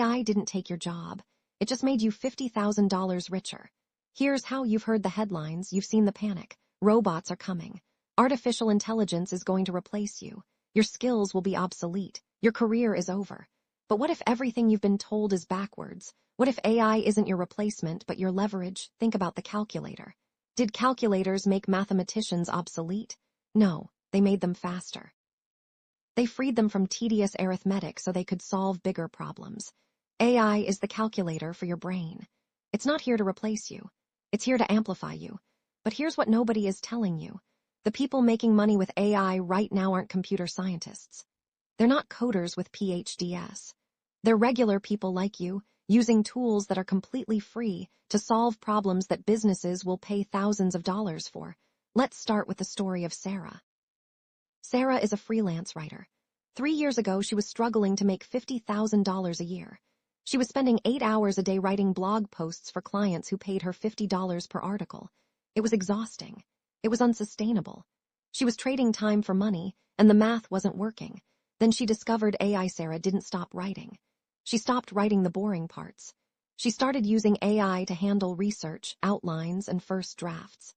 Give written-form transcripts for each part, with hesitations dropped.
AI didn't take your job. It just made you $50,000 richer. Here's how: you've heard the headlines, you've seen the panic. Robots are coming. Artificial intelligence is going to replace you. Your skills will be obsolete. Your career is over. But what if everything you've been told is backwards? What if AI isn't your replacement, but your leverage? Think about the calculator. Did calculators make mathematicians obsolete? No, they made them faster. They freed them from tedious arithmetic so they could solve bigger problems. AI is the calculator for your brain. It's not here to replace you. It's here to amplify you. But here's what nobody is telling you. The people making money with AI right now aren't computer scientists. They're not coders with PhDs. They're regular people like you, using tools that are completely free to solve problems that businesses will pay thousands of dollars for. Let's start with the story of Sarah. Sarah is a freelance writer. 3 years ago, she was struggling to make $50,000 a year. She was spending 8 hours a day writing blog posts for clients who paid her $50 per article. It was exhausting. It was unsustainable. She was trading time for money, and the math wasn't working. Then she discovered AI. Sarah didn't stop writing. She stopped writing the boring parts. She started using AI to handle research, outlines, and first drafts.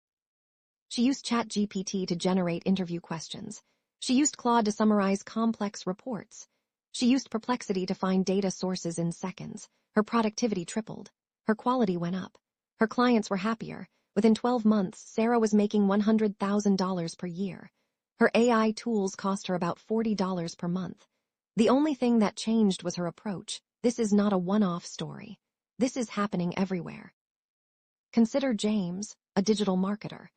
She used ChatGPT to generate interview questions. She used Claude to summarize complex reports. She used Perplexity to find data sources in seconds. Her productivity tripled. Her quality went up. Her clients were happier. Within 12 months, Sarah was making $100,000 per year. Her AI tools cost her about $40 per month. The only thing that changed was her approach. This is not a one-off story. This is happening everywhere. Consider James, a digital marketer.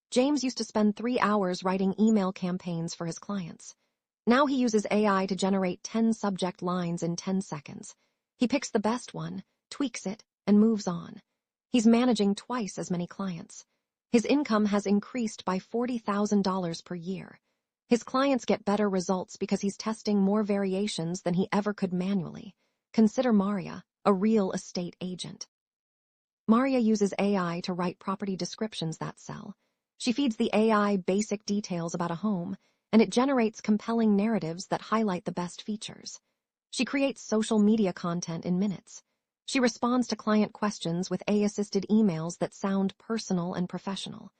James used to spend 3 hours writing email campaigns for his clients. Now he uses AI to generate 10 subject lines in 10 seconds. He picks the best one, tweaks it, and moves on. He's managing twice as many clients. His income has increased by $40,000 per year. His clients get better results because he's testing more variations than he ever could manually. Consider Maria, a real estate agent. Maria uses AI to write property descriptions that sell. She feeds the AI basic details about a home, and it generates compelling narratives that highlight the best features. She creates social media content in minutes. She responds to client questions with AI-assisted emails that sound personal and professional.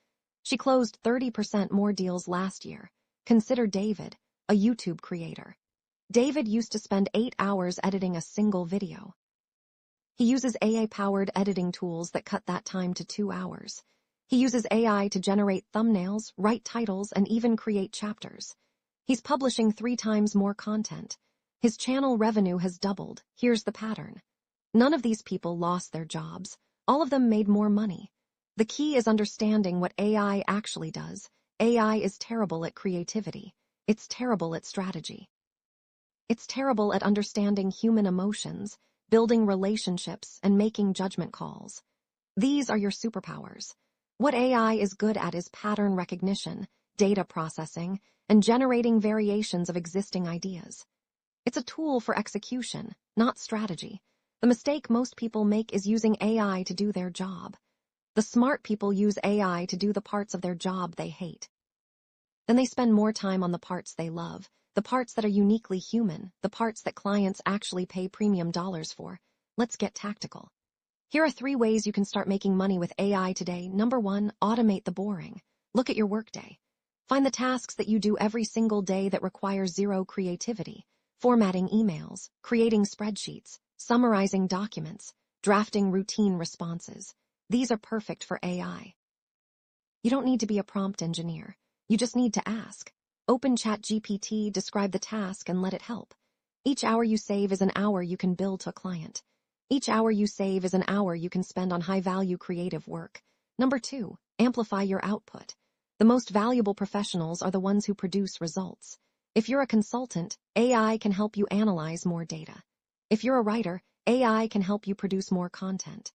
She closed 30% more deals last year. Consider David, a YouTube creator. David used to spend 8 hours editing a single video. He uses AI-powered editing tools that cut that time to 2 hours. He uses AI to generate thumbnails, write titles, and even create chapters. He's publishing 3 times more content. His channel revenue has doubled. Here's the pattern. None of these people lost their jobs. All of them made more money. The key is understanding what AI actually does. AI is terrible at creativity. It's terrible at strategy. It's terrible at understanding human emotions, building relationships, and making judgment calls. These are your superpowers. What AI is good at is pattern recognition, data processing, and generating variations of existing ideas. It's a tool for execution, not strategy. The mistake most people make is using AI to do their job. The smart people use AI to do the parts of their job they hate. Then they spend more time on the parts they love, the parts that are uniquely human, the parts that clients actually pay premium dollars for. Let's get tactical. Here are 3 ways you can start making money with AI today. Number 1, automate the boring. Look at your workday. Find the tasks that you do every single day that require zero creativity. Formatting emails, creating spreadsheets, summarizing documents, drafting routine responses. These are perfect for AI. You don't need to be a prompt engineer. You just need to ask. Open ChatGPT, describe the task, and let it help. Each hour you save is an hour you can bill to a client. Each hour you save is an hour you can spend on high-value creative work. Number 2, amplify your output. The most valuable professionals are the ones who produce results. If you're a consultant, AI can help you analyze more data. If you're a writer, AI can help you produce more content.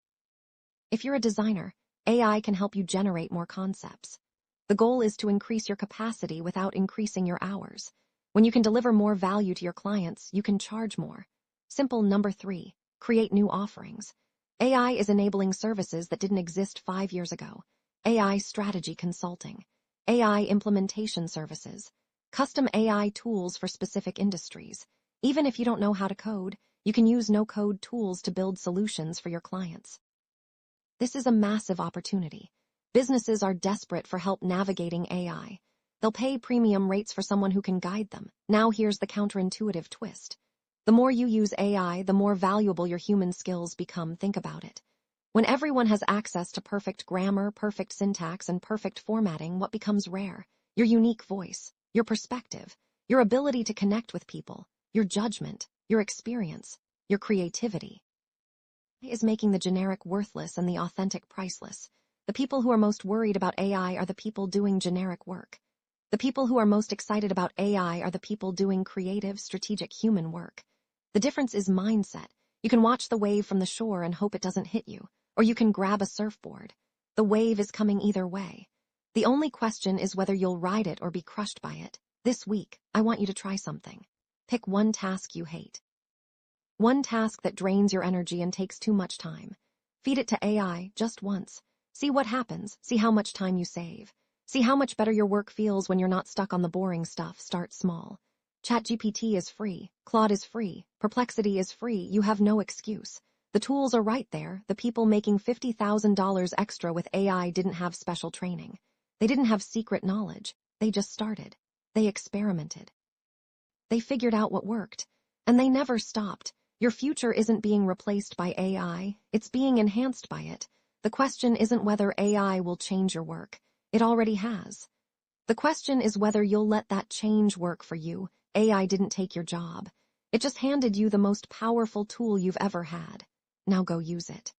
If you're a designer, AI can help you generate more concepts. The goal is to increase your capacity without increasing your hours. When you can deliver more value to your clients, you can charge more. Simple. Number 3, create new offerings. AI is enabling services that didn't exist 5 years ago. AI strategy consulting, AI implementation services, custom AI tools for specific industries. Even if you don't know how to code, You can use no-code tools to build solutions for your clients. This is a massive opportunity. Businesses are desperate for help navigating AI. They'll pay premium rates for someone who can guide them. Now here's the counterintuitive twist. The more you use AI, the more valuable your human skills become. Think about it. When everyone has access to perfect grammar, perfect syntax, and perfect formatting, what becomes rare? Your unique voice, your perspective, your ability to connect with people, your judgment, your experience, your creativity. Is making the generic worthless and the authentic priceless. The people who are most worried about AI are the people doing generic work. The people who are most excited about AI are the people doing creative, strategic human work. The difference is mindset. You can watch the wave from the shore and hope it doesn't hit you, or you can grab a surfboard. The wave is coming either way. The only question is whether you'll ride it or be crushed by it. This week, I want you to try something. Pick one task you hate. One task that drains your energy and takes too much time. Feed it to AI just once. See what happens. See how much time you save. See how much better your work feels when you're not stuck on the boring stuff. Start small. ChatGPT is free. Claude is free. Perplexity is free. You have no excuse. The tools are right there. The people making $50,000 extra with AI didn't have special training. They didn't have secret knowledge. They just started. They experimented. They figured out what worked. And they never stopped. Your future isn't being replaced by AI. It's being enhanced by it. The question isn't whether AI will change your work. It already has. The question is whether you'll let that change work for you. AI didn't take your job. It just handed you the most powerful tool you've ever had. Now go use it.